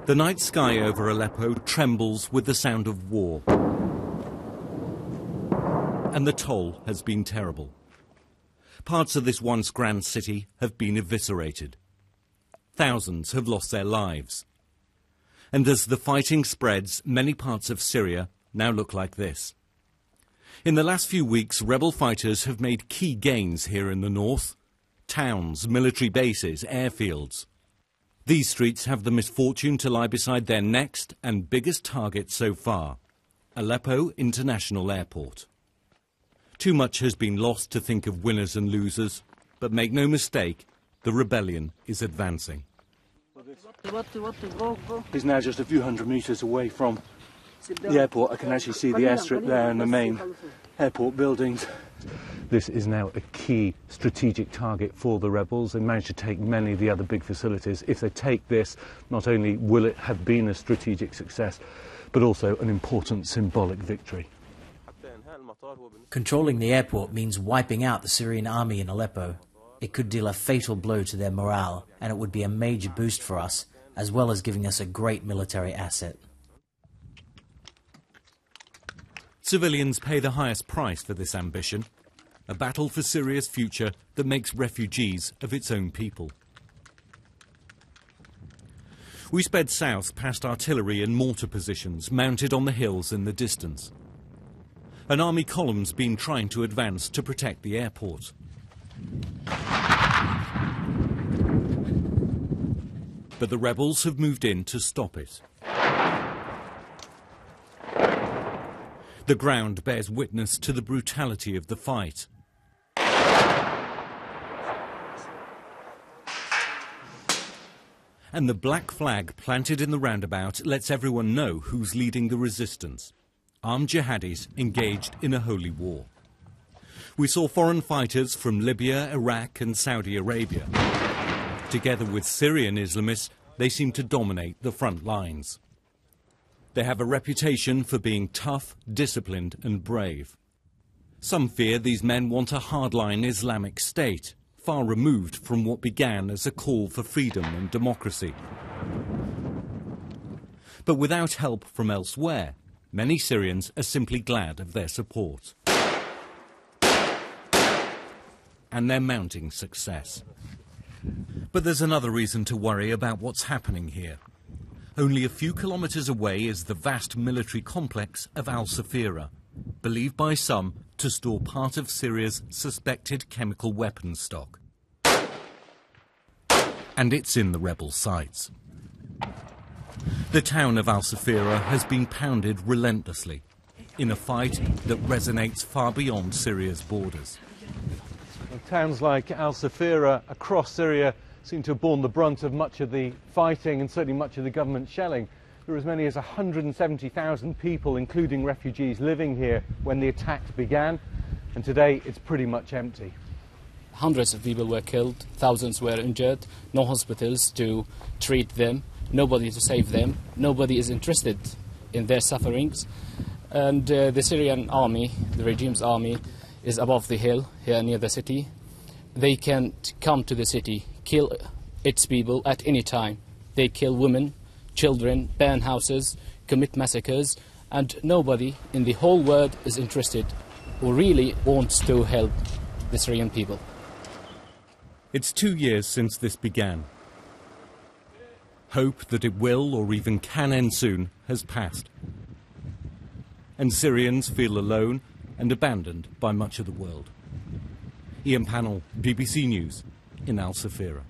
The night sky over Aleppo trembles with the sound of war. And the toll has been terrible. Parts of this once grand city have been eviscerated. Thousands have lost their lives. And as the fighting spreads, many parts of Syria now look like this. In the last few weeks, rebel fighters have made key gains here in the north. Towns, military bases, airfields. These streets have the misfortune to lie beside their next and biggest target so far, Aleppo International Airport. Too much has been lost to think of winners and losers, but make no mistake, the rebellion is advancing. He's now just a few hundred metres away from the airport. I can actually see the airstrip there and the main airport buildings. This is now a key strategic target for the rebels. They managed to take many of the other big facilities. If they take this, not only will it have been a strategic success, but also an important symbolic victory. Controlling the airport means wiping out the Syrian army in Aleppo. It could deal a fatal blow to their morale, and it would be a major boost for us, as well as giving us a great military asset. Civilians pay the highest price for this ambition, a battle for Syria's future that makes refugees of its own people. We sped south past artillery and mortar positions mounted on the hills in the distance. An army column's been trying to advance to protect the airport. But the rebels have moved in to stop it. The ground bears witness to the brutality of the fight. And the black flag planted in the roundabout lets everyone know who's leading the resistance. Armed jihadis engaged in a holy war. We saw foreign fighters from Libya, Iraq and Saudi Arabia. Together with Syrian Islamists, they seem to dominate the front lines. They have a reputation for being tough, disciplined and brave. Some fear these men want a hardline Islamic state, far removed from what began as a call for freedom and democracy. But without help from elsewhere, many Syrians are simply glad of their support. And their mounting success. But there's another reason to worry about what's happening here. Only a few kilometres away is the vast military complex of Al-Safira, believed by some to store part of Syria's suspected chemical weapons stock. And it's in the rebel sights. The town of Al-Safira has been pounded relentlessly in a fight that resonates far beyond Syria's borders. Towns like Al-Safira across Syria seem to have borne the brunt of much of the fighting and certainly much of the government shelling. There were as many as 170,000 people, including refugees, living here when the attacks began, and today it's pretty much empty. Hundreds of people were killed, thousands were injured, no hospitals to treat them, nobody to save them, nobody is interested in their sufferings. And the Syrian army, the regime's army, is above the hill here near the city. They can come to the city, kill its people at any time. They kill women, children, burn houses, commit massacres, and nobody in the whole world is interested or really wants to help the Syrian people. It's 2 years since this began. Hope that it will or even can end soon has passed. And Syrians feel alone and abandoned by much of the world. Ian Pannell, BBC News, in Al-Safira.